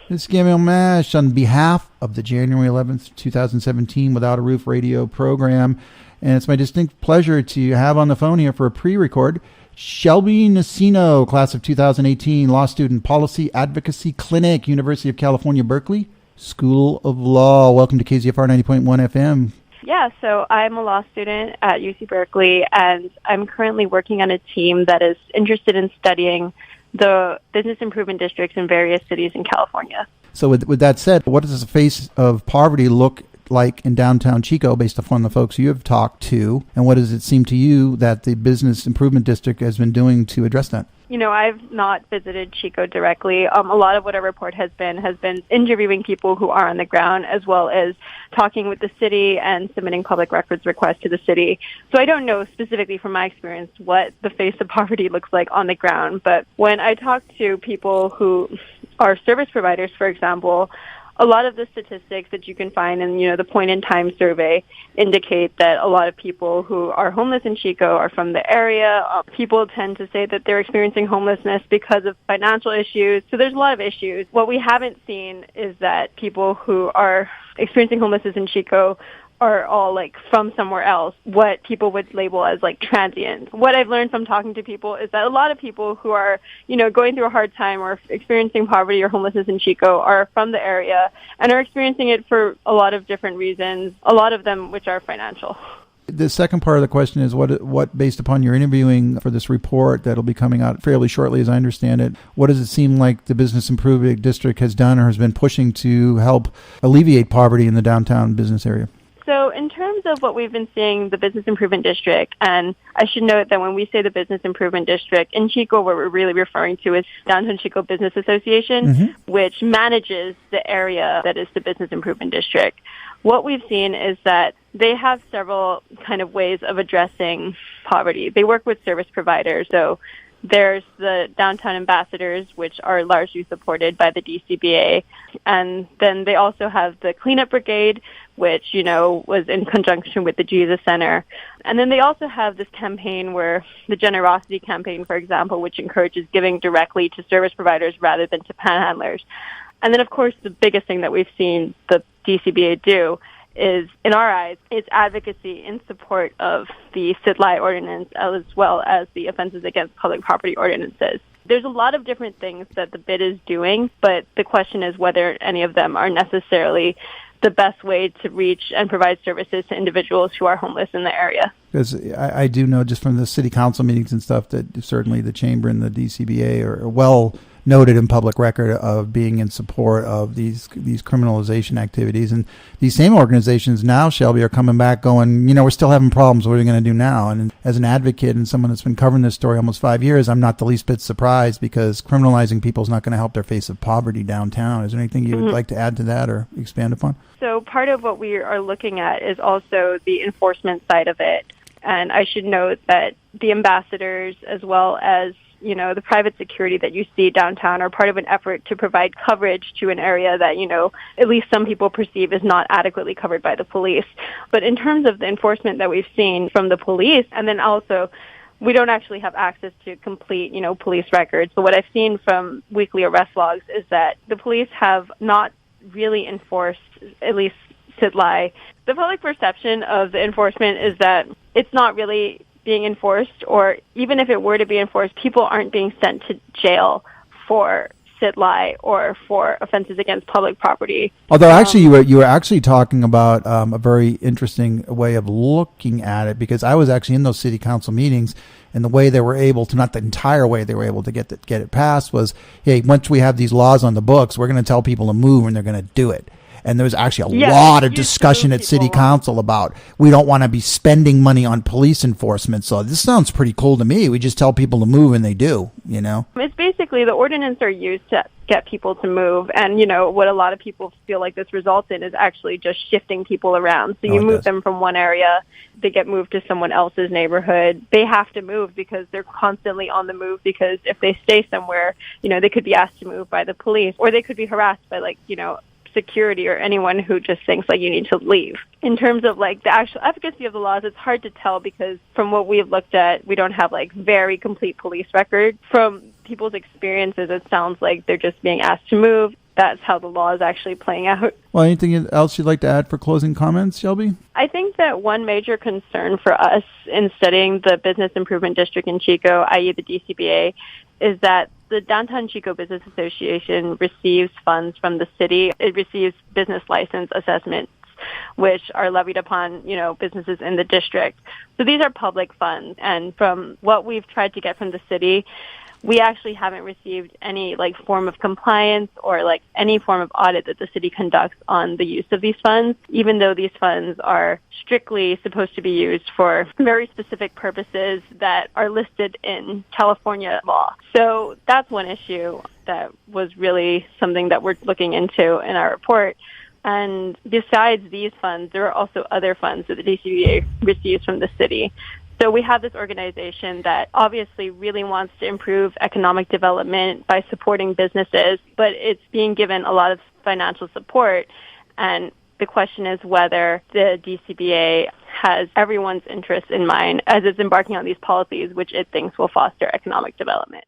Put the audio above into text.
This is Gamil Mash on behalf of the January 11th, 2017 Without a Roof radio program. And it's my distinct pleasure to have on the phone here for a pre-record Shelby Nacino, class of 2018, law student, Policy Advocacy Clinic, University of California, Berkeley School of Law. Welcome to KZFR 90.1 FM. Yeah, so I'm a law student at UC Berkeley, and I'm currently working on a team that is interested in studying the business improvement districts in various cities in California. So with that said, what does the face of poverty look like in downtown Chico based upon the folks you have talked to? And what does it seem to you that the business improvement district has been doing to address that? You know, I've not visited Chico directly. A lot of what our report has been interviewing people who are on the ground, as well as talking with the city and submitting public records requests to the city. So I don't know specifically from my experience what the face of poverty looks like on the ground. But when I talk to people who are service providers, for example, a lot of the statistics that you can find in, the point-in-time survey indicate that a lot of people who are homeless in Chico are from the area. People tend to say that they're experiencing homelessness because of financial issues. So there's a lot of issues. What we haven't seen is that people who are experiencing homelessness in Chico are all from somewhere else, what people would label as transient. What I've learned from talking to people is that a lot of people who are, going through a hard time or experiencing poverty or homelessness in Chico are from the area and are experiencing it for a lot of different reasons, a lot of them which are financial. The second part of the question is what based upon your interviewing for this report that'll be coming out fairly shortly, as I understand it, what does it seem like the Business Improvement District has done or has been pushing to help alleviate poverty in the downtown business area? So in terms of what we've been seeing, the Business Improvement District, and I should note that when we say the Business Improvement District, in Chico, what we're really referring to is Downtown Chico Business Association, which manages the area that is the Business Improvement District. What we've seen is that they have several kind of ways of addressing poverty. They work with service providers, so there's the downtown ambassadors, which are largely supported by the DCBA. And then they also have the cleanup brigade, which, was in conjunction with the Jesus Center. And then they also have this campaign where the generosity campaign, for example, which encourages giving directly to service providers rather than to panhandlers. And then, of course, the biggest thing that we've seen the DCBA do is, in our eyes, it's advocacy in support of the sit-lie ordinance as well as the offenses against public property ordinances. There's a lot of different things that the BID is doing, but the question is whether any of them are necessarily the best way to reach and provide services to individuals who are homeless in the area. Because I do know just from the city council meetings and stuff that certainly the chamber and the DCBA are well noted in public record of being in support of these criminalization activities. And these same organizations now, Shelby, are coming back going, we're still having problems. What are we going to do now? And as an advocate and someone that's been covering this story almost 5 years, I'm not the least bit surprised because criminalizing people is not going to help their face of poverty downtown. Is there anything you would like to add to that or expand upon? So part of what we are looking at is also the enforcement side of it. And I should note that the ambassadors as well as the private security that you see downtown are part of an effort to provide coverage to an area that, at least some people perceive is not adequately covered by the police. But in terms of the enforcement that we've seen from the police, and then also we don't actually have access to complete, police records. But what I've seen from weekly arrest logs is that the police have not really enforced, at least sit-lie. The public perception of the enforcement is that it's not really being enforced, or even if it were to be enforced, people aren't being sent to jail for sit-lie or for offenses against public property. Although actually you were actually talking about a very interesting way of looking at it, because I was actually in those city council meetings, and the way they were able to, not the entire way they were able to get it passed was, hey, once we have these laws on the books, we're going to tell people to move and they're going to do it. And there was actually a lot of discussion at city council about we don't want to be spending money on police enforcement. So this sounds pretty cool to me. We just tell people to move and they do, It's basically the ordinance are used to get people to move. And, what a lot of people feel like this results in is actually just shifting people around. So you move them from one area, they get moved to someone else's neighborhood. They have to move because they're constantly on the move, because if they stay somewhere, they could be asked to move by the police, or they could be harassed by security or anyone who just thinks you need to leave. In terms of the actual efficacy of the laws, it's hard to tell because from what we've looked at, we don't have very complete police records. From people's experiences, it sounds like they're just being asked to move. that's how the law is actually playing out. Well, anything else you'd like to add for closing comments, Shelby? I think that one major concern for us in studying the Business Improvement District in Chico, i.e. the DCBA, is that the Downtown Chico Business Association receives funds from the city. It receives business license assessments, which are levied upon, businesses in the district. So these are public funds. And from what we've tried to get from the city, we actually haven't received any form of compliance or any form of audit that the city conducts on the use of these funds, even though these funds are strictly supposed to be used for very specific purposes that are listed in California law. So that's one issue that was really something that we're looking into in our report. And besides these funds, there are also other funds that the DCBA receives from the city. So we have this organization that obviously really wants to improve economic development by supporting businesses, but it's being given a lot of financial support. And the question is whether the DCBA has everyone's interest in mind as it's embarking on these policies, which it thinks will foster economic development.